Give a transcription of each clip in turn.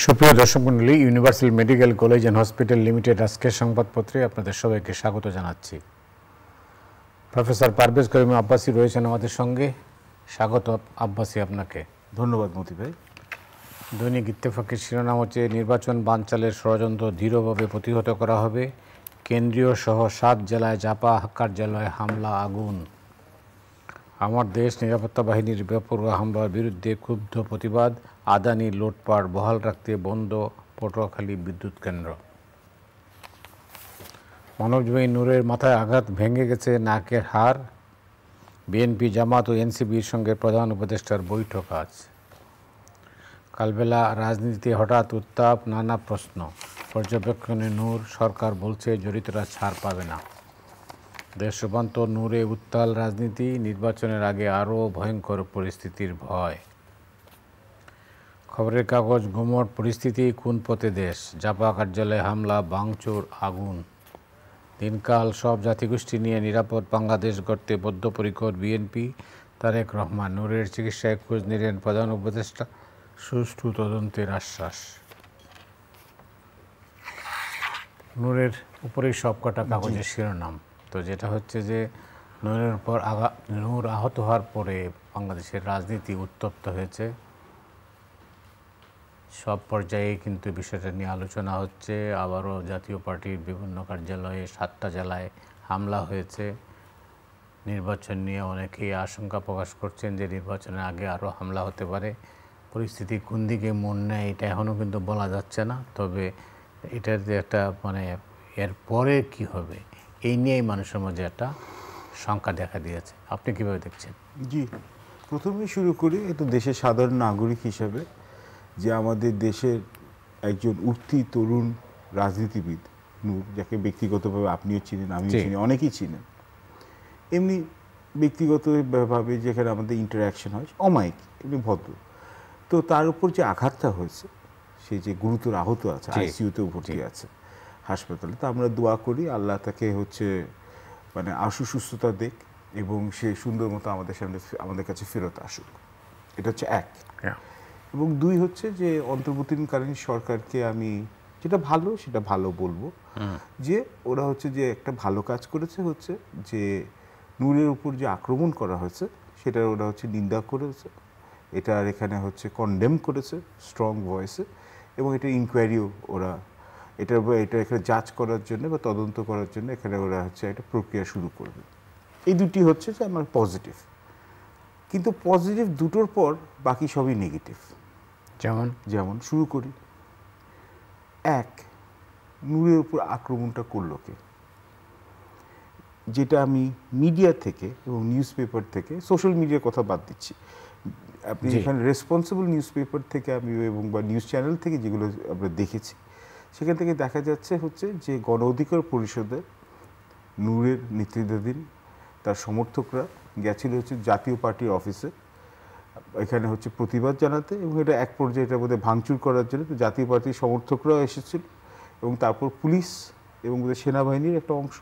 সুপ্রিয় দর্শক মণ্ডলী, universal medical college and hospital limited আজকের সংবাদপত্রে আপনাদের সবাইকে স্বাগত জানাচ্ছি। প্রফেসর পারভেজ করিম আব্বাসী রয়েছেন আমাদের সঙ্গে। স্বাগত আব্বাসী আপনাকে। ধন্যবাদ মতি ভাই। দৈনিক ইত্তেফাকের শিরোনাম হচ্ছে নির্বাচন বানচালের ষড়যন্ত্র দৃঢ়ভাবে প্রতিহত করা হবে, কেন্দ্রীয় সহ 7 জেলায় জাপা কার্যালয়ে হামলা, আগুন। আমার দেশ নিরাপত্তা বাহিনীর বেপরোয়া হামলার বিরুদ্ধে ক্ষুব্ধ প্রতিবাদ, আদানি লুটপাট বহাল রাখতে বন্ধ পটুয়াখালী বিদ্যুৎ কেন্দ্র। মানবজমিন নূরের মাথায় আঘাত, ভেঙে গেছে নাকের হাড়। বিএনপি জামাত ও এনসিবির সঙ্গে প্রধান উপদেষ্টার বৈঠক আজ। কালবেলা রাজনীতিতে হঠাৎ উত্তাপ, নানা প্রশ্ন। পর্যবেক্ষণে নূর, সরকার বলছে জড়িতরা ছাড় পাবে না। দেশ রূপান্তর নূরে উত্তাল রাজনীতি, নির্বাচনের আগে আরও ভয়ঙ্কর পরিস্থিতির ভয়। খবরের কাগজ গুমট পরিস্থিতি, কোন পথে দেশ, জাপা কার্যালয়ে হামলা, ভাঙচুর, আগুন। দিনকাল সব জাতিগোষ্ঠী নিয়ে নিরাপদ বাংলাদেশ গড়তে বদ্ধপরিকর বিএনপি। তারেক রহমান নূরের চিকিৎসায় খোঁজ নিলেন প্রধান উপদেষ্টা, সুষ্ঠু তদন্তের আশ্বাস। নূরের উপরেই সবকটা কাগজের শিরোনাম। তো যেটা হচ্ছে যে নূরের উপর নূর আহত হওয়ার পরে বাংলাদেশের রাজনীতি উত্তপ্ত হয়েছে। সব পর্যায়ে কিন্তু বিষয়টা নিয়ে আলোচনা হচ্ছে। আবারও জাতীয় পার্টির বিভিন্ন কার্যালয়ে 7টা জেলায় হামলা হয়েছে। নির্বাচন নিয়ে অনেকেই আশঙ্কা প্রকাশ করছেন যে নির্বাচনের আগে আরও হামলা হতে পারে। পরিস্থিতি কোন দিকে মন নেয় এটা এখনও কিন্তু বলা যাচ্ছে না। তবে এটার যে একটা এর পরে কী হবে এই নিয়েই মানুষের মধ্যে একটা শঙ্কা দেখা দিয়েছে। আপনি কীভাবে দেখছেন? জি, প্রথমে শুরু করি এটা দেশের সাধারণ নাগরিক হিসাবে, যে আমাদের দেশের একজন উঠতি তরুণ রাজনীতিবিদ নূর, যাকে ব্যক্তিগতভাবে আপনিও চিনেন, আমিও চিনি, অনেকেই চিনেন। এমনি ব্যক্তিগতভাবে যেখানে আমাদের ইন্টারাকশন হয়, অমায়িক, এমনি ভদ্র। তো তার উপর যে আঘাতটা হয়েছে, সে যে গুরুতর আহত আছে, আইসিইউতেও ভর্তি আছে হাসপাতালে। তো আমরা দোয়া করি আল্লাহ তাকে আশু সুস্থতা দেখ এবং সে সুন্দর মতো আমাদের কাছে ফেরত আসুক। এটা হচ্ছে এক। এবং দুই হচ্ছে যে অন্তর্বর্তীকালীন সরকারকে আমি যেটা ভালো সেটা ভালো বলবো, যে ওরা হচ্ছে যে একটা ভালো কাজ করেছে, হচ্ছে যে নূরের উপর যে আক্রমণ করা হয়েছে সেটা ওরা হচ্ছে নিন্দা করেছে, এটার এখানে হচ্ছে কনডেম করেছে স্ট্রং ভয়েসে, এবং এটা ইনকোয়ারিও ওরা এটা এখানে জাজ করার জন্য বা তদন্ত করার জন্য এখানে ওরা হচ্ছে একটা প্রক্রিয়া শুরু করবে। এই দুটি হচ্ছে যে আমার পজিটিভ। কিন্তু পজিটিভ দুটোর পর বাকি সবই নেগেটিভ। যেমন শুরু করি, এক, নূরের উপর আক্রমণটা করলো কে? যেটা আমি মিডিয়া থেকে এবং নিউজ পেপার থেকে, সোশ্যাল মিডিয়ার কথা বাদ দিচ্ছি, আপনি এখানে রেসপন্সিবল নিউজ পেপার থেকে আমি এবং বা নিউজ চ্যানেল থেকে যেগুলো আমরা দেখেছি, সেখান থেকে দেখা যাচ্ছে হচ্ছে যে গণ অধিকার পরিষদে নূরের নেতৃত্বাধীন তার সমর্থকরা গেছিল হচ্ছে জাতীয় পার্টির অফিসে, এখানে হচ্ছে প্রতিবাদ জানাতে, এবং এটা এক পর্যায়ে এটার মধ্যে ভাঙচুর করার জন্য। তো জাতীয় পার্টির সমর্থকরাও এসেছিল, এবং তারপর পুলিশ এবং সেনাবাহিনীর একটা অংশ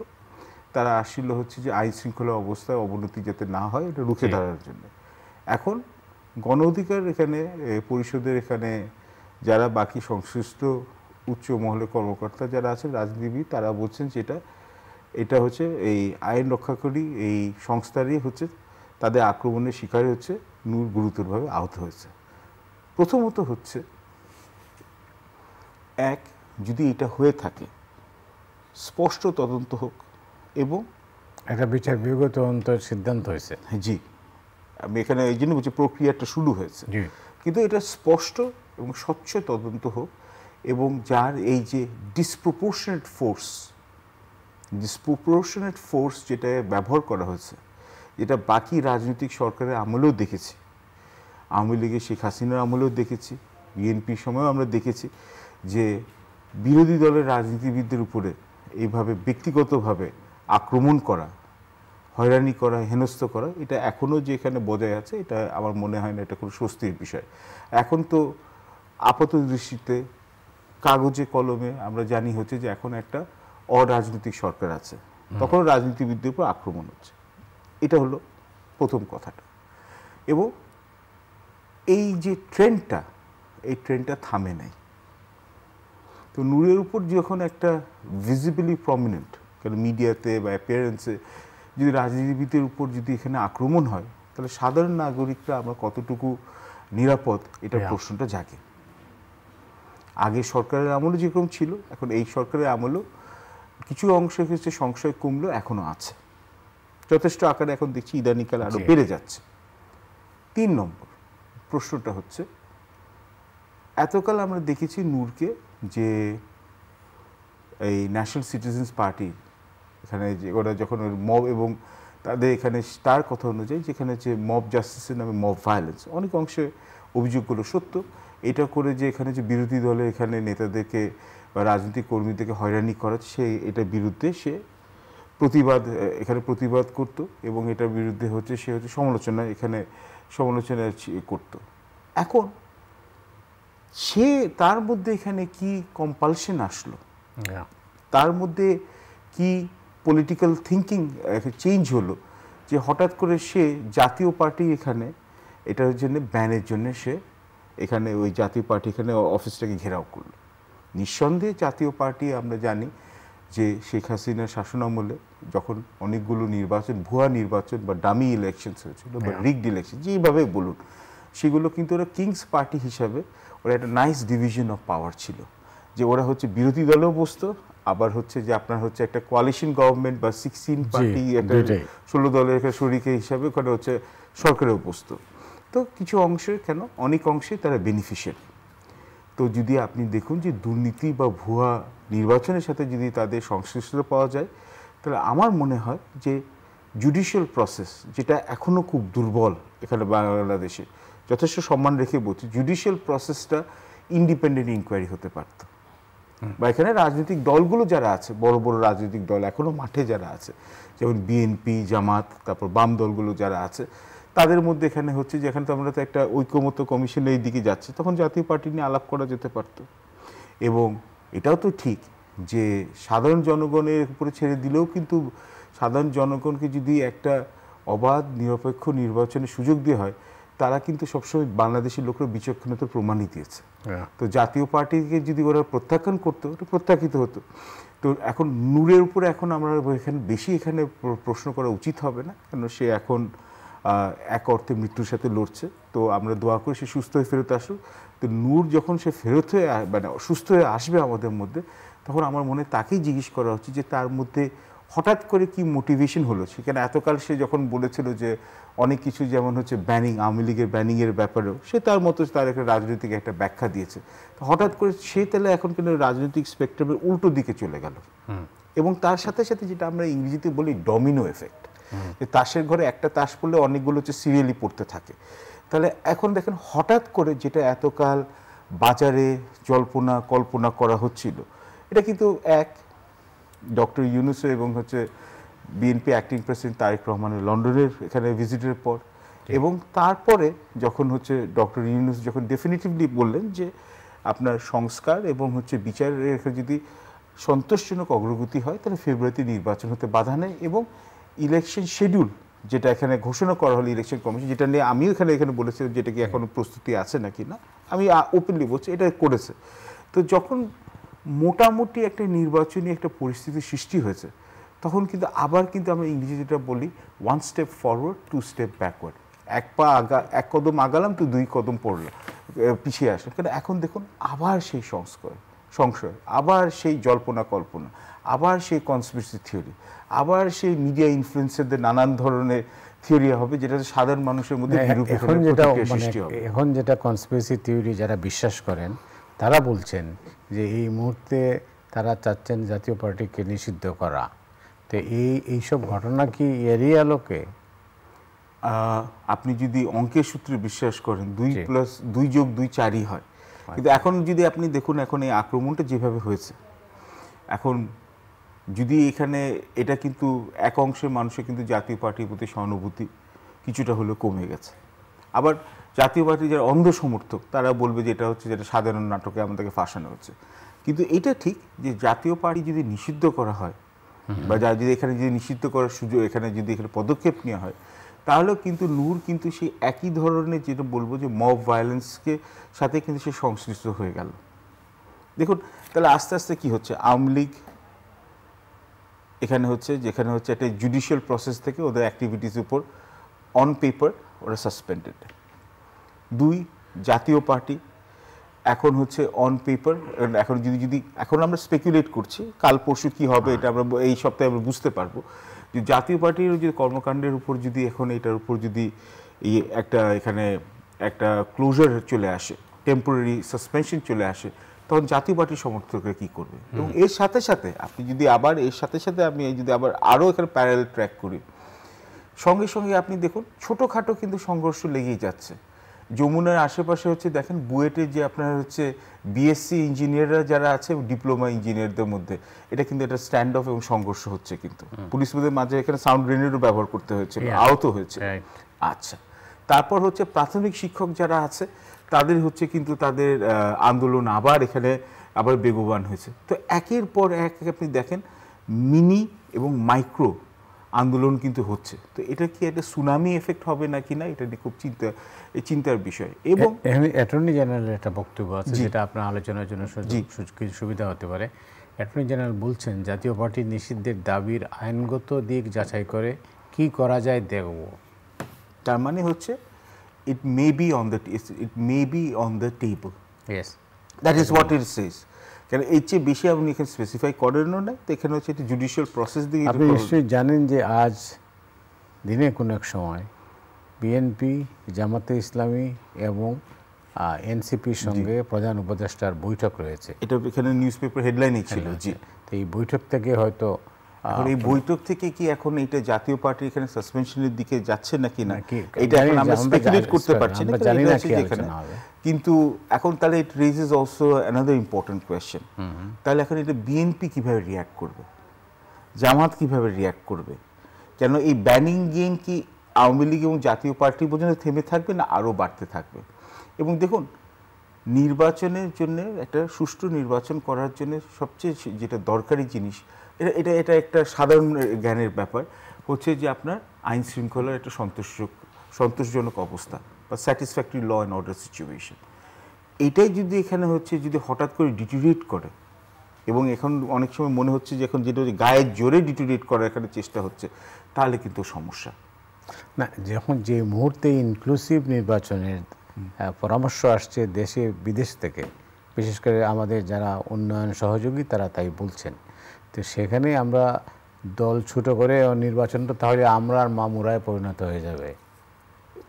তারা আসছিল হচ্ছে যে আইন শৃঙ্খলা অবস্থায় অবনতি যাতে না হয় এটা রুখে দাঁড়ানোর জন্য। এখন গণ অধিকার এখানে পরিষদের এখানে যারা বাকি সংশ্লিষ্ট উচ্চ মহলের কর্মকর্তা যারা আছেন, রাজনীতিবিদ, তারা বলছেন যে এটা হচ্ছে এই আইন রক্ষাকারী এই সংস্থারই হচ্ছে তাদের আক্রমণের শিকার হচ্ছে নূর গুরুতরভাবে আহত হয়েছে। প্রথমত হচ্ছে এক, যদি এটা হয়ে থাকে স্পষ্ট তদন্ত হোক এবং একটা বিচার বিভাগীয় তদন্তের সিদ্ধান্ত হয়েছে। জি, আমি এখানে এই জন্য বলছি প্রক্রিয়াটা শুরু হয়েছে, কিন্তু এটা স্পষ্ট এবং স্বচ্ছ তদন্ত হোক, এবং যার এই যে ডিসপ্রপোর্শনেট ফোর্স যেটা ব্যবহার করা হয়েছে, যেটা বাকি রাজনৈতিক সরকারের আমলেও দেখেছি, আওয়ামী লীগের শেখ হাসিনার আমলেও দেখেছি, বিএনপির সময়ও আমরা দেখেছি যে বিরোধী দলের রাজনীতিবিদদের উপরে এইভাবে ব্যক্তিগতভাবে আক্রমণ করা, হয়রানি করা, হেনস্থ করা, এটা এখনও যে এখানে বজায় আছে, এটা আমার মনে হয় না এটা কোনো স্বস্তির বিষয়। এখন তো আপাত দৃষ্টিতে কাগজে কলমে আমরা জানি হচ্ছে যে এখন একটা অরাজনৈতিক সরকার আছে, তখন রাজনীতিবিদদের উপর আক্রমণ হচ্ছে। এটা হলো প্রথম কথাটা। এবং এই যে ট্রেন্ডটা, এই ট্রেন্ডটা থামে নাই। তো নূরের উপর যখন একটা ভিজিবলি প্রমিনেন্ট, কারণ মিডিয়াতে বা অ্যাপিয়ারেন্সে যদি রাজনীতিবিদের উপর যদি এখানে আক্রমণ হয়, তাহলে সাধারণ নাগরিকরা আমরা কতটুকু নিরাপদ, এটা প্রশ্নটা জাগে। আগে সরকারের আমলে যেরকম ছিল, এখন এই সরকারের আমলেও কিছু অংশে ক্ষেত্রে সংশয় কমলেও এখনো আছে, যথেষ্ট আকারে এখন দেখছি ইদানিকাল আরও বেড়ে যাচ্ছে। 3 নম্বর প্রশ্নটা হচ্ছে, এতকাল আমরা দেখেছি নূরকে যে এই ন্যাশনাল সিটিজেন্স পার্টি এখানে যে ওরা যখন মব এবং তাদের এখানে তার কথা অনুযায়ী যেখানে যে মব জাস্টিসের নামে মব ভায়োলেন্স, অনেক অংশে অভিযোগগুলো সত্য, এটা করে যে এখানে যে বিরোধী দলের এখানে নেতাদেরকে বা রাজনৈতিক কর্মীদেরকে হয়রানি করাচ্ছে, সে এটার বিরুদ্ধে সে প্রতিবাদ করত এবং এটার বিরুদ্ধে হচ্ছে সে হচ্ছে সমালোচনা করত। এখন সে তার মধ্যে এখানে কি কম্পালশন আসলো, তার মধ্যে কি পলিটিক্যাল থিঙ্কিং চেঞ্জ হলো যে হঠাৎ করে সে জাতীয় পার্টি এখানে এটার জন্য ব্যানের জন্য সে এখানে ওই জাতীয় পার্টি এখানে অফিসটাকে ঘেরাও করলো। নিঃসন্দেহে জাতীয় পার্টি আমরা জানি যে শেখ হাসিনার শাসনামলে যখন অনেকগুলো নির্বাচন, ভুয়া নির্বাচন বা ডামি ইলেকশনস হয়েছিল বা রিগড ইলেকশন, যেভাবে বলুন, সেগুলো কিন্তু ওরা কিংস পার্টি হিসাবে ওরা একটা নাইস ডিভিশন অফ পাওয়ার ছিল, যে ওরা হচ্ছে বিরোধী দলেও বসতো, আবার হচ্ছে যে আপনার হচ্ছে একটা কোয়ালিশন গভর্নমেন্ট বা 16 পার্টি একটা 16 দলের একটা শরিক হিসাবে ওখানে হচ্ছে সরকারেও বসতো। তো কিছু অংশে অনেক অংশে তারা বেনিফিশিয়ারি। তো যদি আপনি দেখুন যে দুর্নীতি বা ভুয়া নির্বাচনের সাথে যদি তাদের সংশ্লিষ্টতা পাওয়া যায়, তাহলে আমার মনে হয় যে জুডিশিয়াল প্রসেস, যেটা এখনও খুব দুর্বল এখানে বাংলাদেশে, যথেষ্ট সম্মান রেখে বলছি, জুডিশিয়াল প্রসেসটা ইন্ডিপেন্ডেন্ট ইনকোয়ারি হতে পারত। বা এখানে রাজনৈতিক দলগুলো যারা আছে, বড় বড় রাজনৈতিক দল এখনও মাঠে যারা আছে, যেমন বিএনপি, জামাত, তারপর বাম দলগুলো যারা আছে, তাদের মধ্যে এখানে হচ্ছে যে এখানে তো আমরা তো একটা ঐক্যমত্য কমিশনের দিকে যাচ্ছে, তখন জাতীয় পার্টি নিয়ে আলাপ করা যেতে পারত। এবং এটাও তো ঠিক যে সাধারণ জনগণের উপরে ছেড়ে দিলেও কিন্তু সাধারণ জনগণকে যদি একটা অবাধ নিরপেক্ষ নির্বাচনের সুযোগ দেওয়া হয়, তারা কিন্তু সবসময় বাংলাদেশের লোকের বিচক্ষণতা প্রমাণই দিয়েছে। তো জাতীয় পার্টিকে যদি ওরা প্রত্যাখ্যান করতো, ওটা প্রত্যাখ্যিত হতো। তো এখন নূরের উপরে এখন আমরা এখানে বেশি প্রশ্ন করা উচিত হবে না, কারণ সে এখন এক অর্থে মৃত্যুর সাথে লড়ছে। তো আমরা দোয়া করি সে সুস্থ হয়ে ফেরত আসুক। তো নূর যখন সে ফেরত হয়ে মানে সুস্থ হয়ে আসবে আমাদের মধ্যে, তখন আমার মনে তাকেই জিজ্ঞেস করা হচ্ছে যে তার মধ্যে হঠাৎ করে কি মোটিভেশন হলো। সেখানে এতকাল সে যখন বলেছিল যে অনেক কিছু, যেমন হচ্ছে ব্যানিং, আওয়ামী লীগের ব্যানিংয়ের ব্যাপারেও সে তার মতো তার একটা রাজনৈতিক একটা ব্যাখ্যা দিয়েছে। তো হঠাৎ করে সে তাহলে এখন কিন্তু রাজনৈতিক স্পেকট্রামের উল্টো দিকে চলে গেল। এবং তার সাথে সাথে যেটা আমরা ইংরেজিতে বলি ডমিনো এফেক্ট, যে তাসের ঘরে একটা তাস পড়লে অনেকগুলো হচ্ছে সিরিয়ালি পড়তে থাকে। তাহলে এখন দেখেন হঠাৎ করে যেটা এতকাল বাজারে জল্পনা কল্পনা করা হচ্ছিল, এটা কিন্তু এক ডক্টর ইউনূস এবং হচ্ছে বিএনপি অ্যাক্টিং প্রেসিডেন্ট তারেক রহমানের লন্ডনের এখানে ভিজিটের পর, এবং তারপরে যখন হচ্ছে ডক্টর ইউনূস যখন ডেফিনিটিভলি বললেন যে আপনার সংস্কার এবং হচ্ছে বিচারের যদি সন্তোষজনক অগ্রগতি হয়, তাহলে ফেব্রুয়ারিতে নির্বাচন হতে বাধা নেই। এবং ইলেকশন শিডিউল যেটা এখানে ঘোষণা করা হলো ইলেকশন কমিশন, যেটা নিয়ে আমিও এখানে বলেছিলাম যেটা কি এখনো প্রস্তুতি আছে নাকি না, আমি ওপেনলি বলছি এটা করেছে। তো যখন মোটামুটি একটা নির্বাচনী একটা পরিস্থিতি সৃষ্টি হয়েছে, তখন কিন্তু আবার কিন্তু আমরা ইংরেজি যেটা বলি 1 স্টেপ ফরওয়ার্ড 2 স্টেপ ব্যাকওয়ার্ড, এক কদম আগালাম তো 2 কদম পড়লাম, পিছিয়ে আসলাম। কারণ এখন দেখুন আবার সেই সংশয়, আবার সেই জল্পনা কল্পনা, আবার সেই কনস্পিরেসি থিওরি, আবার সেই মিডিয়া ইনফ্লুয়েন্সারদের নানান ধরনের থিওরি হবে, যেটা সাধারণ মানুষের মধ্যে সৃষ্টি হবে। এখন যেটা কনস্পিরেসি থিওরি যারা বিশ্বাস করেন, তারা বলছেন যে এই মুহূর্তে তারা চাচ্ছেন জাতীয় পার্টিকে নিষিদ্ধ করা। তো এইসব ঘটনা কি এরই আলোকে? আপনি যদি অঙ্কের সূত্রে বিশ্বাস করেন 2+2 4ই হয়। কিন্তু এখন যদি আপনি দেখুন, এখন এই আক্রমণটা যেভাবে হয়েছে, এখন যদি এখানে এটা কিন্তু এক অংশের মানুষের কিন্তু জাতীয় পার্টির প্রতি সহানুভূতি কিছুটা হলেও কমে গেছে। আবার জাতীয় পার্টির যারা অন্ধ সমর্থক, তারা বলবে যে এটা হচ্ছে যেটা সাধারণ নাটকে আমাদেরকে ফাঁসানো হচ্ছে। কিন্তু এটা ঠিক যে জাতীয় পার্টি যদি নিষিদ্ধ করা হয়, বা যদি এখানে যদি নিষিদ্ধ করার সুযোগ এখানে পদক্ষেপ নেওয়া হয়, তাহলেও কিন্তু নূর কিন্তু সেই একই ধরনের যেটা বলবো যে মব ভায়োলেন্সকে সাথে কিন্তু সে সংশ্লিষ্ট হয়ে গেল। দেখুন তাহলে আস্তে আস্তে কি হচ্ছে, আওয়ামী লীগ এখানে হচ্ছে যেখানে হচ্ছে একটা জুডিশিয়াল প্রসেস থেকে ওদের অ্যাক্টিভিটিস উপর অন পেপার ওরা সাসপেন্ডেড। 2, জাতীয় পার্টি এখন হচ্ছে অন পেপার, এখন যদি এখন আমরা স্পেকুলেট করছি কাল পরশু কি হবে এটা আমরা এই সপ্তাহে আমরা বুঝতে পারবো, যে জাতীয় পার্টির যে কর্মকাণ্ডের উপর যদি এখন এটার উপর যদি একটা এখানে একটা ক্লোজার চলে আসে, টেম্পোরারি সাসপেনশন চলে আসে, তখন জাতীয় পার্টির সমর্থকরা কি করবে। এবং এর সাথে সাথে আপনি যদি আবার এর সাথে সাথে আমি যদি আবার আরও এখানে প্যারালাল ট্র্যাক করি, সঙ্গে সঙ্গে আপনি দেখুন ছোটোখাটো কিন্তু সংঘর্ষ লেগেই যাচ্ছে। যমুনার আশেপাশে হচ্ছে দেখেন বুয়েটের যে আপনার হচ্ছে বিএসসি ইঞ্জিনিয়াররা যারা আছে ডিপ্লোমা ইঞ্জিনিয়ারদের মধ্যে এটা কিন্তু একটা স্ট্যান্ড অফ এবং সংঘর্ষ হচ্ছে, কিন্তু পুলিশদের মাঝে এখানে সাউন্ড গ্রেনেডও ব্যবহার করতে হয়েছে, আহত হয়েছে। আচ্ছা, তারপর হচ্ছে প্রাথমিক শিক্ষক যারা আছে তাদের হচ্ছে কিন্তু তাদের আন্দোলন আবার এখানে আবার বেগবান হয়েছে। তো একের পর এক আপনি দেখেন মিনি এবং মাইক্রো আন্দোলন কিন্তু হচ্ছে। তো এটা কি একটা সুনামি এফেক্ট হবে নাকি না, এটা নিয়ে খুব চিন্তার বিষয়। এবং অ্যাটর্নি জেনারেলের একটা বক্তব্য আছে যেটা আপনার আলোচনার জন্য সুবিধা হতে পারে। অ্যাটর্নি জেনারেল বলছেন জাতীয় পার্টি নিষিদ্ধের দাবির আইনগত দিক যাচাই করে কি করা যায় দেখব। তার মানে হচ্ছে it may be on the table. Yes, that is what it says. কারণ এর চেয়ে বেশি আপনি এখানে স্পেসিফাই করেনও না, তো এখানে হচ্ছে একটা জুডিশিয়াল প্রসেস দিয়ে। আপনি নিশ্চয়ই জানেন যে আজ দিনে কোনো এক সময় বিএনপি, জামাতে ইসলামী এবং এনসিপির সঙ্গে প্রধান উপদেষ্টার বৈঠক রয়েছে। এটা এখানে নিউজ পেপার হেডলাইনই ছিল। জি, তো এই বৈঠক থেকে হয়তো এখন এই বৈঠক থেকে কি এখন এটা জাতীয় পার্টি এখানে সাসপেনশনের দিকে যাচ্ছে নাকি না, এটা এখন আমরা স্পেকুলেট করতে পারছি না, জানি না কি আলোচনা হবে। কিন্তু এখন তাহলে it raises also another important question, তাহলে এখন এটা বিএনপি কিভাবে রিয়্যাক্ট করবে, জামাত কিভাবে রিয়্যাক্ট করবে? কেন এই ব্যানিং গেম কি আওয়ামী লীগ এবং জাতীয় পার্টি পর্যন্ত থেমে থাকবে না আরও বাড়তে থাকবে? এবং দেখুন নির্বাচনের জন্য একটা সুষ্ঠু নির্বাচন করার জন্য সবচেয়ে যেটা দরকারি জিনিস, এটা একটা সাধারণ জ্ঞানের ব্যাপার হচ্ছে যে আপনার আইন শৃঙ্খলার একটা সন্তোষজনক অবস্থা বা satisfactory law and order situation. এটাই যদি এখানে হচ্ছে যদি হঠাৎ করে ডিটোরিয়েট করে, এবং এখন অনেক সময় মনে হচ্ছে যে এখন যেটা গায়ের জোরে ডিটোরিয়েট করার এখানে চেষ্টা হচ্ছে, তাহলে কিন্তু সমস্যা না। যখন যে মুহূর্তে ইনক্লুসিভ নির্বাচনের পরামর্শ আসছে দেশে বিদেশ থেকে, বিশেষ করে আমাদের যারা উন্নয়ন সহযোগী তারা তাই বলছেন, তো সেখানে আমরা দল ছোট করে নির্বাচনটা তাহলে আমরা আর মামুরায় পরিণত হয়ে যাবে,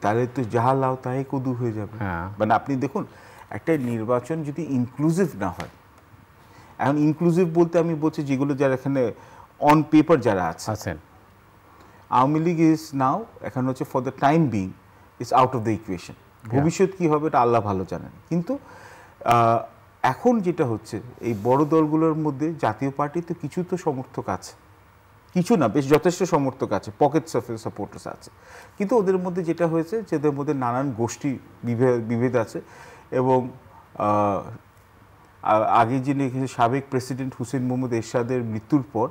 তাহলে তো যাহা লাও তাই কদু হয়ে যাবে। মানে আপনি দেখুন একটা নির্বাচন যদি ইনক্লুসিভ না হয়, এখন ইনক্লুসিভ বলতে আমি বলছি যেগুলো যারা এখানে অন পেপার যারা আছেন, আওয়ামী লীগ ইজ নাও এখন হচ্ছে for the time being is out of the equation. ভবিষ্যৎ কী হবে এটা আল্লাহ ভালো জানেন। কিন্তু এখন যেটা হচ্ছে এই বড় দলগুলোর মধ্যে জাতীয় পার্টির তো কিছু তো সমর্থক আছে, কিছু না বেশ যথেষ্ট সমর্থক আছে, পকেটস অফ সাপোর্টার্স আছে, কিন্তু ওদের মধ্যে যেটা হয়েছে যে ওদের মধ্যে নানান গোষ্ঠী বিভেদ আছে। এবং আগে যিনি সাবেক প্রেসিডেন্ট হুসেন মোহাম্মদ এরশাদের মৃত্যুর পর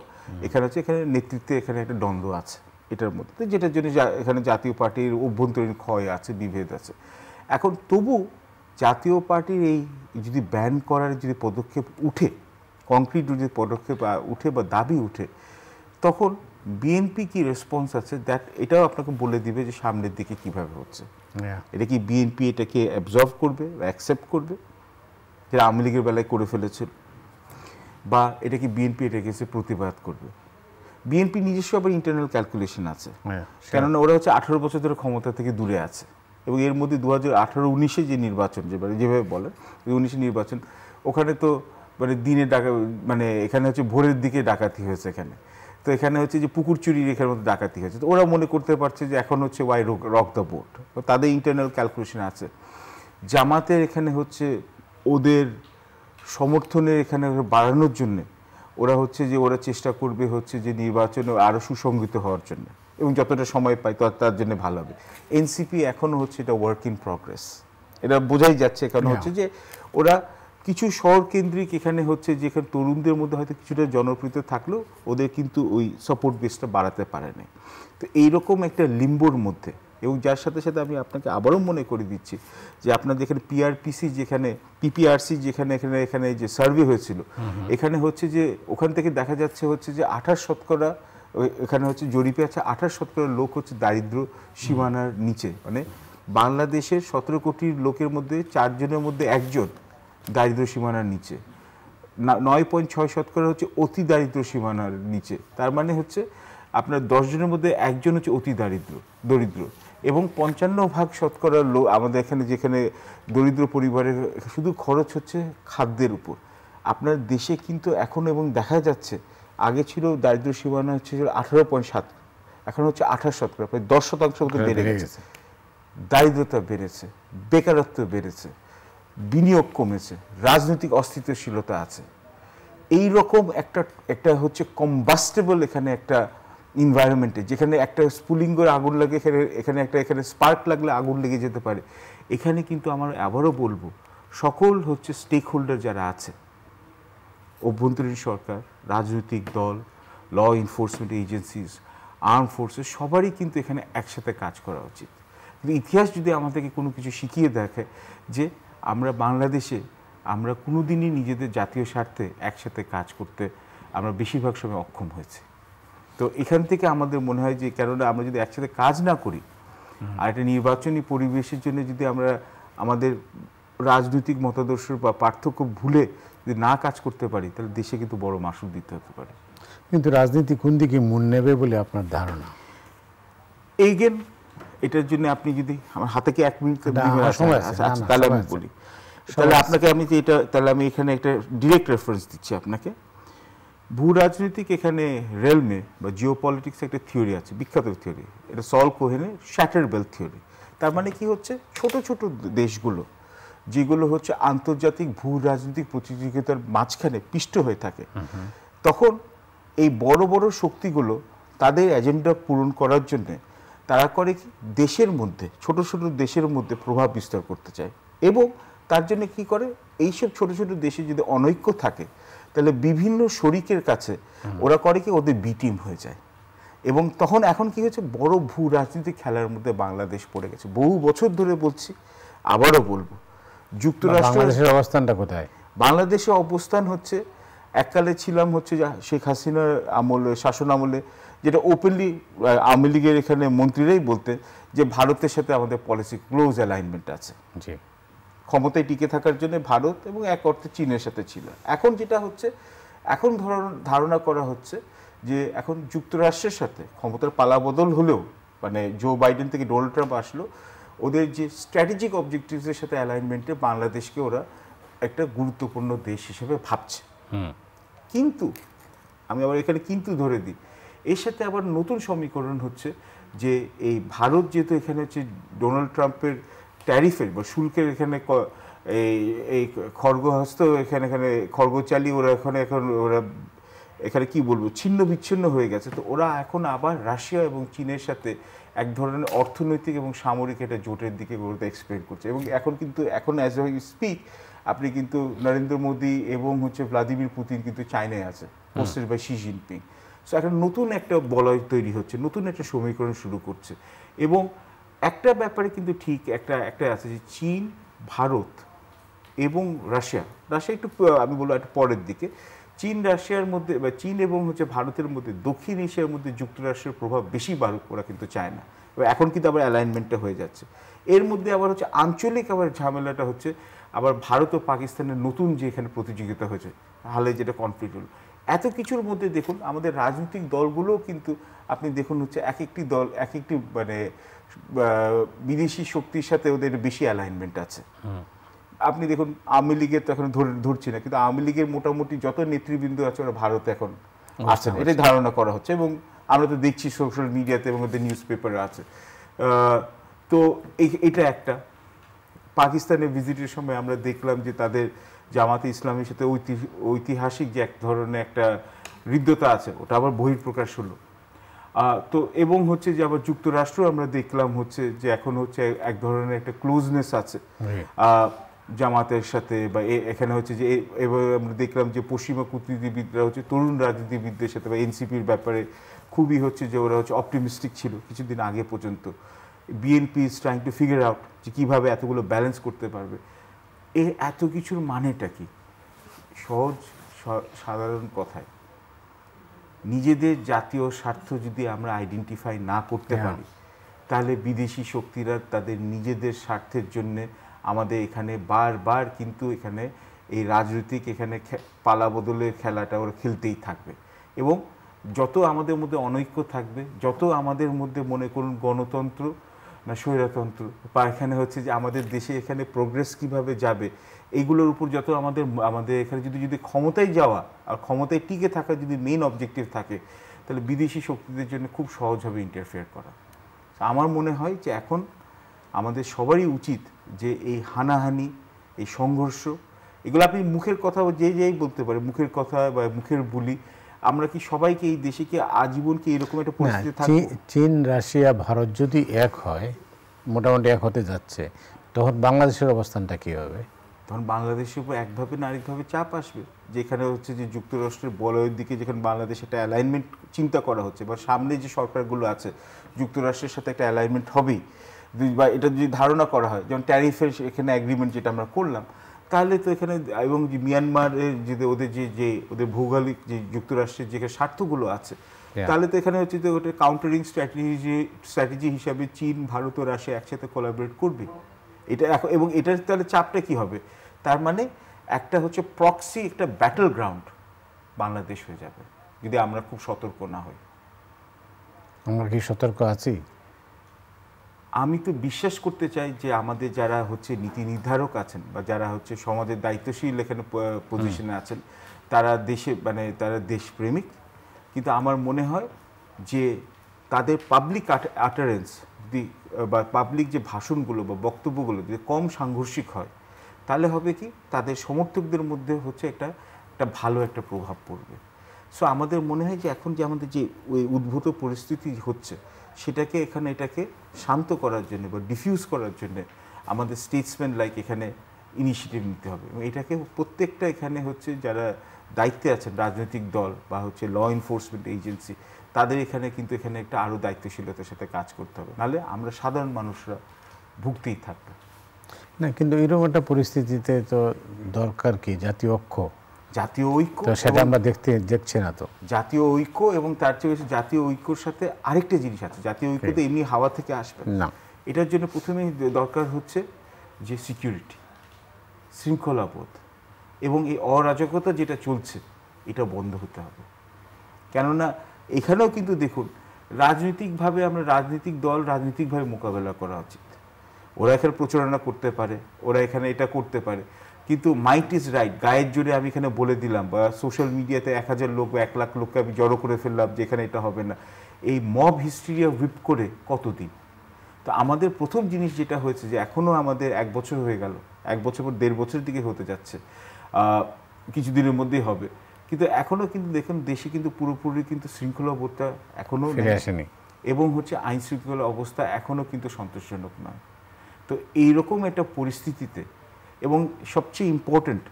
এখানে হচ্ছে এখানে নেতৃত্বে এখানে একটা দ্বন্দ্ব আছে এটার মধ্যে, যেটার জন্য এখানে জাতীয় পার্টির অভ্যন্তরীণ ক্ষয় আছে, বিভেদ আছে। এখন তবু জাতীয় পার্টির এই যদি ব্যান করার যদি পদক্ষেপ উঠে, কংক্রিট যদি পদক্ষেপ উঠে বা দাবি উঠে, তখন বিএনপি কি রেসপন্স আছে দ্যাট এটাও আপনাকে বলে দিবে যে সামনের দিকে কিভাবে হচ্ছে। এটা কি বিএনপি এটাকে অ্যাবজর্ভ করবে বা অ্যাকসেপ্ট করবে, যেটা আওয়ামী লীগের বেলায় করে ফেলেছিল, বা এটা কি বিএনপি এটাকে এসে প্রতিবাদ করবে? বিএনপি নিজস্ব আবার ইন্টারনাল ক্যালকুলেশন আছে, কেননা ওরা হচ্ছে 18 বছর ধরে ক্ষমতা থেকে দূরে আছে, এবং এর মধ্যে 2018-19 যে নির্বাচন যেভাবে বলে 19 নির্বাচন, ওখানে তো মানে দিনে মানে এখানে হচ্ছে ভোরের দিকে ডাকাতি হয়েছে এখানে, তো এখানে হচ্ছে যে পুকুর চুরির এখানের মধ্যে ডাকাতি হয়েছে। তো ওরা মনে করতে পারছে যে এখন হচ্ছে ওয়াই রক দ্য বোট, তাদের ইন্টারনাল ক্যালকুলেশন আছে। জামাতের এখানে হচ্ছে ওদের সমর্থনের এখানে বাড়ানোর জন্যে ওরা হচ্ছে যে ওরা চেষ্টা করবে হচ্ছে যে নির্বাচনে আরও সুসংগঠিত হওয়ার জন্য, এবং যতটা সময় পায় তার জন্য ভালো হবে। এনসিপি এখনও হচ্ছে এটা ওয়ার্ক ইন প্রগ্রেস, এটা বোঝাই যাচ্ছে। কারণ হচ্ছে যে ওরা কিছু শহর কেন্দ্রিক এখানে হচ্ছে যেখানে তরুণদের মধ্যে হয়তো কিছুটা জনপ্রিয়তা থাকলেও ওদের কিন্তু ওই সাপোর্ট বেসটা বাড়াতে পারে না। তো এইরকম একটা লিম্বোর মধ্যে এবং যার সাথে সাথে আমি আপনাকে আবারও মনে করে দিচ্ছি যে আপনার যেখানে পিআরপিসি যেখানে পিপিআরসি যেখানে এখানে এখানে যে সার্ভে হয়েছিল এখানে হচ্ছে যে ওখান থেকে দেখা যাচ্ছে হচ্ছে যে 28% এখানে হচ্ছে জরিপে আছে 28% লোক হচ্ছে দারিদ্র সীমানার নিচে, মানে বাংলাদেশের 17 কোটি লোকের মধ্যে 4 জনের মধ্যে 1 জন দারিদ্র সীমানার নিচে, 9.6% হচ্ছে অতি দারিদ্র সীমানার নিচে। তার মানে হচ্ছে আপনার 10 জনের মধ্যে 1 জন হচ্ছে অতি দরিদ্র এবং 55% লোক আমাদের এখানে যেখানে দরিদ্র পরিবারের শুধু খরচ হচ্ছে খাদ্যের উপর। আপনার দেশে কিন্তু এখন এবং দেখা যাচ্ছে আগে ছিল দারিদ্র সীমানা হচ্ছে 18.7, এখন হচ্ছে 28%, প্রায় 10% বেড়ে গেছে। দারিদ্রতা বেড়েছে, বেকারত্ব বেড়েছে, বিনিয়োগ কমেছে, রাজনৈতিক অস্থিতিশীলতা আছে। এই রকম একটা হচ্ছে কম্বাস্টেবল এখানে একটা এনভায়রনমেন্টে যেখানে একটা স্ফুলিঙ্গের আগুন লাগে, এখানে স্পার্ক লাগলে আগুন লেগে যেতে পারে। এখানে কিন্তু আমার আবারও বলবো সকল হচ্ছে স্টেক হোল্ডার যারা আছে, অভ্যন্তরীণ সরকার, রাজনৈতিক দল, law enforcement agencies, arm forces, সবারই কিন্তু এখানে একসাথে কাজ করা উচিত। কিন্তু ইতিহাস যদি আমাদেরকে কোনো কিছু শিখিয়ে দেখে যে আমরা বাংলাদেশে আমরা কোনোদিনই নিজেদের জাতীয় স্বার্থে একসাথে কাজ করতে আমরা বেশিরভাগ সময় অক্ষম হয়েছি। তো এখান থেকে আমাদের মনে হয় যে কেননা আমরা যদি একসাথে কাজ না করি আর একটা নির্বাচনী পরিবেশের জন্য যদি আমরা আমাদের রাজনৈতিক মতাদর্শ বা পার্থক্য ভুলে যদি না কাজ করতে পারি তাহলে দেশে কিন্তু বড় মাসুল দিতে হতে পারে। কিন্তু রাজনীতি কোন দিকে মন নেবে বলে আপনার ধারণা? এইগেন এটার জন্য আপনি যদি আমার হাতে কি 1 মিনিট আছে তাহলে আমি বলি, তাহলে আপনাকে আমি যে এটা তাহলে আমি এখানে একটা ডিরেক্ট রেফারেন্স দিচ্ছি আপনাকে। ভূ রাজনৈতিক এখানে রেলমে বা জিও পলিটিক্স একটা থিওরি আছে, বিখ্যাত থিওরি, এটা সল কোহেনের শ্যাটার বেল্ট থিওরি। তার মানে কি হচ্ছে ছোট ছোট দেশগুলো যেগুলো হচ্ছে আন্তর্জাতিক ভূ রাজনৈতিক প্রতিযোগিতার মাঝখানে পিষ্ট হয়ে থাকে, তখন এই বড় বড় শক্তিগুলো তাদের এজেন্ডা পূরণ করার জন্য তারা করে কি দেশের মধ্যে ছোট ছোট দেশের মধ্যে প্রভাব বিস্তার করতে চায় এবং তার জন্য কি করে এইসব ছোট ছোট দেশে যদি অনৈক্য থাকে তাহলে বিভিন্ন শরিকের কাছে ওরা করে কি ওদের বি টিম হয়ে যায় এবং তখন এখন কি হচ্ছে বড় ভূ রাজনীতিক খেলার মধ্যে বাংলাদেশ পড়ে গেছে। বহু বছর ধরে বলছি, আবারও বলবো, যুক্তরাষ্ট্রের অবস্থানটা কোথায়? বাংলাদেশের অবস্থান হচ্ছে এককালে ছিলাম হচ্ছে শেখ হাসিনার আমলে, শাসন আমলে, যেটা ওপেনলি আওয়ামী লীগের এখানে মন্ত্রীরাই বলতেন যে ভারতের সাথে আমাদের পলিসি ক্লোজ অ্যালাইনমেন্ট আছে, ক্ষমতায় টিকে থাকার জন্য ভারত এবং এক অর্থে চীনের সাথে ছিল। এখন যেটা হচ্ছে, এখন ধারণা করা হচ্ছে যে এখন যুক্তরাষ্ট্রের সাথে ক্ষমতার পালাবদল হলেও, মানে জো বাইডেন থেকে ডোনাল্ড ট্রাম্প আসলো, ওদের যে স্ট্র্যাটেজিক অবজেক্টিভসের সাথে অ্যালাইনমেন্টে বাংলাদেশকে ওরা একটা গুরুত্বপূর্ণ দেশ হিসেবে ভাবছে। কিন্তু আমি আবার এখানে কিন্তু ধরে দিই, এর সাথে আবার নতুন সমীকরণ হচ্ছে যে এই ভারত যেহেতু এখানে হচ্ছে ডোনাল্ড ট্রাম্পের ট্যারিফের বা শুল্কের এখানে এই খড়গহস্ত এখানে খড়গ চালিয়ে ওরা এখন ওরা এখানে কি বলবো ছিন্ন বিচ্ছিন্ন হয়ে গেছে। তো ওরা এখন আবার রাশিয়া এবং চীনের সাথে এক ধরনের অর্থনৈতিক এবং সামরিক একটা জোটের দিকে ওরা এক্সপেক্ট করছে এবং এখন কিন্তু অ্যাজ আই স্পিক আপনি কিন্তু নরেন্দ্র মোদী এবং হচ্ছে ভ্লাদিমির পুতিন কিন্তু চায়নায় আছে, hosted by Xi Jinping. So এখন নতুন একটা বলয় তৈরি হচ্ছে, নতুন একটা সমীকরণ শুরু করছে এবং একটা ব্যাপারে কিন্তু ঠিক একটা আছে যে চীন, ভারত এবং রাশিয়া একটু আমি বলবো একটু পরের দিকে, চীন রাশিয়ার মধ্যে বা চীন এবং হচ্ছে ভারতের মধ্যে দক্ষিণ এশিয়ার মধ্যে যুক্তরাষ্ট্রের প্রভাব বেশি বাড়ুক ওরা কিন্তু চায় না। এখন কিন্তু আবার অ্যালাইনমেন্টটা হয়ে যাচ্ছে। এর মধ্যে আবার হচ্ছে আঞ্চলিক আবার ঝামেলাটা হচ্ছে আবার ভারত ও পাকিস্তানের নতুন যে এখানে প্রতিযোগিতা হয়েছে, হালে যেটা কনফ্লিক্ট হলো, এত কিছুর মধ্যে দেখুন আমাদের রাজনৈতিক দলগুলোও কিন্তু আপনি দেখুন হচ্ছে এক একটি দল এক একটি মানে বিদেশি শক্তির সাথে ওদের বেশি অ্যালাইনমেন্ট আছে। আপনি দেখুন আওয়ামী লীগের তো এখন ধরছি না, কিন্তু আওয়ামী লীগের মোটামুটি যত নেতৃবৃন্দ আছে ওরা ভারতে এখন আছেন, এটাই ধারণা করা হচ্ছে এবং আমরা তো দেখছি সোশ্যাল মিডিয়াতে এবং ওদের নিউজ পেপারে আছে। তো এটা একটা পাকিস্তানের ভিজিটের সময় আমরা দেখলাম যে তাদের জামাতে ইসলামের সাথে ঐতিহাসিক যে এক ধরনের একটা হৃদ্যতা আছে ওটা আবার বহিঃপ্রকাশ হলো। তো এবং হচ্ছে যে আবার যুক্তরাষ্ট্র আমরা দেখলাম হচ্ছে যে এখন হচ্ছে এক ধরনের একটা ক্লোজনেস আছে জামাতের সাথে বা এখানে হচ্ছে যে এবার আমরা দেখলাম যে পশ্চিমা কূটনীতিবিদরা হচ্ছে তরুণ রাজনীতিবিদদের সাথে বা এনসিপির ব্যাপারে খুবই হচ্ছে যে ওরা হচ্ছে অপটিমিস্টিক ছিল কিছুদিন আগে পর্যন্ত। BNP is trying to figure out যে কীভাবে এতগুলো ব্যালেন্স করতে পারবে। এত কিছুর মানেটা কি? সহজ সাধারণ কথায়, নিজেদের জাতীয় স্বার্থ যদি আমরা আইডেন্টিফাই না করতে পারি, তাহলে বিদেশি শক্তিরা তাদের নিজেদের স্বার্থের জন্যে আমাদের এখানে বারবার কিন্তু এখানে এই রাজনৈতিক এখানে পালা বদলের খেলাটা ওরা খেলতেই থাকবে। এবং যত আমাদের মধ্যে অনৈক্য থাকবে, যত আমাদের মধ্যে মনে করুন গণতন্ত্র না স্বৈরতন্ত্র, বা এখানে হচ্ছে যে আমাদের দেশে এখানে প্রোগ্রেস কিভাবে যাবে, এইগুলোর উপর যত আমাদের এখানে যদি ক্ষমতায় যাওয়া আর ক্ষমতায় টিকে থাকা যদি মেইন অবজেক্টিভ থাকে, তাহলে বিদেশি শক্তিদের জন্য খুব সহজ হবে ইন্টারফেয়ার করা। আমার মনে হয় যে এখন আমাদের সবারই উচিত যে এই হানাহানি, এই সংঘর্ষ, এগুলো আপনি মুখের কথা যেই বলতে পারে, মুখের কথা বা মুখের বুলি, আমরা কি সবাইকে এই দেশে কি আজীবন কি এরকম একটা পরিস্থিতি থাকবে? চীন, রাশিয়া, ভারত যদি এক হয়, মোটামুটি এক হতে যাচ্ছে, তখন বাংলাদেশের অবস্থানটা কী হবে? তখন বাংলাদেশের উপর একভাবে না আরেকভাবে চাপ আসবে, যেখানে হচ্ছে যে যুক্তরাষ্ট্রের বলয়ের দিকে যেখানে বাংলাদেশ একটা অ্যালাইনমেন্ট চিন্তা করা হচ্ছে, বা সামনে যে সরকারগুলো আছে যুক্তরাষ্ট্রের সাথে একটা অ্যালাইনমেন্ট হবেই, বা এটা যদি ধারণা করা হয়, যেমন ট্যারিফের এখানে অ্যাগ্রিমেন্ট যেটা আমরা করলাম, তাহলে তো এখানে এবং যে মিয়ানমারের যে ওদের ভৌগোলিক যে যুক্তরাষ্ট্রের যে স্বার্থগুলো আছে, তাহলে তো এখানে হচ্ছে যে ওটা কাউন্টারিং স্ট্র্যাটেজি হিসাবে চীন, ভারত ও রাশিয়া একসাথে কোলাবরেট করবে। এটা এবং এটার তাহলে চাপটা কি হবে? তার মানে একটা হচ্ছে প্রক্সি, একটা ব্যাটল গ্রাউন্ড বাংলাদেশ হয়ে যাবে যদি আমরা খুব সতর্ক না হই। আমরা কি সতর্ক আছি? আমি তো বিশ্বাস করতে চাই যে আমাদের যারা হচ্ছে নীতি নির্ধারক আছেন বা যারা হচ্ছে সমাজের দায়িত্বশীল এখানে পজিশনে আছেন, তারা তারা দেশপ্রেমিক, কিন্তু আমার মনে হয় যে তাদের পাবলিক আটারেন্স বা পাবলিক যে ভাষণগুলো বা বক্তব্যগুলো যদি কম সাংঘর্ষিক হয়, তাহলে হবে কি তাদের সমর্থকদের মধ্যে হচ্ছে একটা ভালো একটা প্রভাব পড়বে। সো আমাদের মনে হয় যে এখন যে আমাদের যে ওই উদ্ভূত পরিস্থিতি হচ্ছে, সেটাকে এটাকে শান্ত করার জন্য বা ডিফিউজ করার জন্য আমাদের স্টেটসম্যান লাইক এখানে ইনিশিয়েটিভ নিতে হবে। এবং এটাকে প্রত্যেকটা এখানে হচ্ছে যারা দায়িত্বে আছেন, রাজনৈতিক দল বা হচ্ছে ল এনফোর্সমেন্ট এজেন্সি, তাদের এখানে একটা আরও দায়িত্বশীলতার সাথে কাজ করতে হবে, নাহলে আমরা সাধারণ মানুষরা ভুগতেই থাকবো। না, কিন্তু এরকম একটা পরিস্থিতিতে তো দরকার কি জাতীয় ঐক্য, জাতীয় ঐক্য, সেটা আমরা দেখছি না তো। জাতীয় ঐক্য এবং তার চেয়ে বেশি জাতীয় ঐক্যর সাথে আরেকটা জিনিস আছে, জাতীয় ঐক্য তো এমনি হাওয়া থেকে আসবে না। এটার জন্য প্রথমেই দরকার হচ্ছে যে সিকিউরিটি, শৃঙ্খলাবোধ, এবং এই অরাজকতা যেটা চলছে এটা বন্ধ হতে হবে। কেননা এখানেও কিন্তু দেখুন, রাজনৈতিকভাবে আমরা রাজনৈতিক দল রাজনৈতিকভাবে মোকাবেলা করা উচিত। ওরা এখানে প্রচারণা করতে পারে, ওরা এখানে এটা করতে পারে, কিন্তু মাইট ইজ রাইট, গায়ের জোরে আমি এখানে বলে দিলাম, বা সোশ্যাল মিডিয়াতে 1000 লোক বা 1 লাখ লোককে আমি জড়ো করে ফেললাম যে এখানে এটা হবে না, এই মব হিস্ট্রিয়া হুইপ করে কতদিন? তো আমাদের প্রথম জিনিস যেটা হয়েছে যে এখনও আমাদের 1 বছর হয়ে গেল, 1 বছর পর 1.5 বছরের দিকে হতে যাচ্ছে, কিছুদিনের মধ্যেই হবে, কিন্তু এখনও কিন্তু দেখুন দেশে কিন্তু পুরোপুরি কিন্তু শৃঙ্খলাবোধটা এখনও ফিরে আসেনি, এবং হচ্ছে আইন শৃঙ্খলা অবস্থা এখনও কিন্তু সন্তোষজনক নয়। তো এইরকম একটা পরিস্থিতিতে, এবং সবচেয়ে ইম্পর্ট্যান্ট,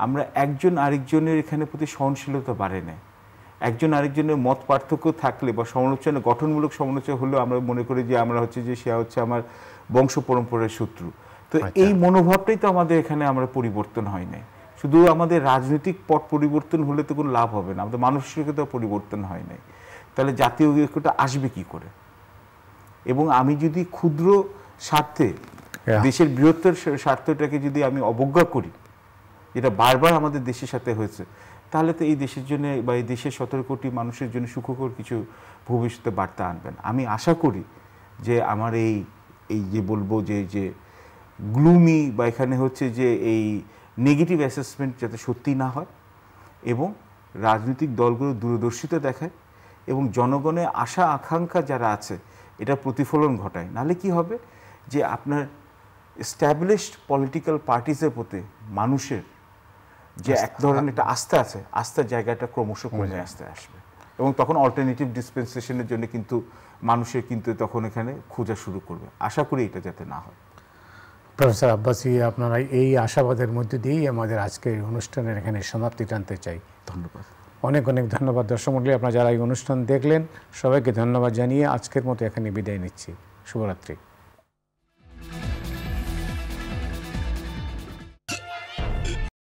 আমরা একজন আরেকজনের এখানে প্রতি সহনশীলতা বাড়ে না। একজন আরেকজনের মত পার্থক্য থাকলে বা সমালোচনা, গঠনমূলক সমালোচনা হলেও আমরা মনে করি যে আমরা হচ্ছে যে সে হচ্ছে আমার বংশ পরম্পরার শত্রু। তো এই মনোভাবটাই তো আমাদের এখানে আমরা পরিবর্তন হয় না। শুধু আমাদের রাজনৈতিক পট পরিবর্তন হলে তো কোনো লাভ হবে না, আমাদের মানসিকতা পরিবর্তন হয় নাই, তাহলে জাতীয় ঐক্যটা আসবে কি করে? এবং আমি যদি ক্ষুদ্র স্বার্থে দেশের বৃহত্তর স্বার্থটাকে যদি আমি অবজ্ঞা করি, যেটা বারবার আমাদের দেশের সাথে হয়েছে, তাহলে তো এই দেশের জন্য বা এই দেশের 17 কোটি মানুষের জন্য সুখকর কিছু ভবিষ্যতে বার্তা আনবেন। আমি আশা করি যে আমার এই যে বলবো যে গ্লুমি বা এখানে হচ্ছে যে এই নেগেটিভ অ্যাসেসমেন্ট যাতে সত্যি না হয়, এবং রাজনৈতিক দলগুলো দূরদর্শিতা দেখায় এবং জনগণের আশা আকাঙ্ক্ষা যারা আছে এটা প্রতিফলন ঘটায়। নাহলে কি হবে যে আপনার এস্টাবলিশড পলিটিক্যাল পার্টিসের প্রতি মানুষের যে এক ধরনের একটা আস্থা আছে, আস্থার জায়গাটা ক্রমশ কমে আসবে, এবং তখন অল্টারনেটিভ ডিসপেন্সেশনের জন্য কিন্তু মানুষের কিন্তু তখন এখানে খোঁজা শুরু করবে। আশা করি এটা যাতে না হয়। প্রফেসর আব্বাসী, আপনারা এই আশাবাদের মধ্যে দিয়েই আমাদের আজকের অনুষ্ঠানের এখানে সমাপ্তি টানতে চাই। ধন্যবাদ, অনেক অনেক ধন্যবাদ দর্শক মণ্ডলী। আপনারা যারা এই অনুষ্ঠান দেখলেন সবাইকে ধন্যবাদ জানিয়ে আজকের মতো এখানে বিদায় নিচ্ছি। শুভরাত্রি।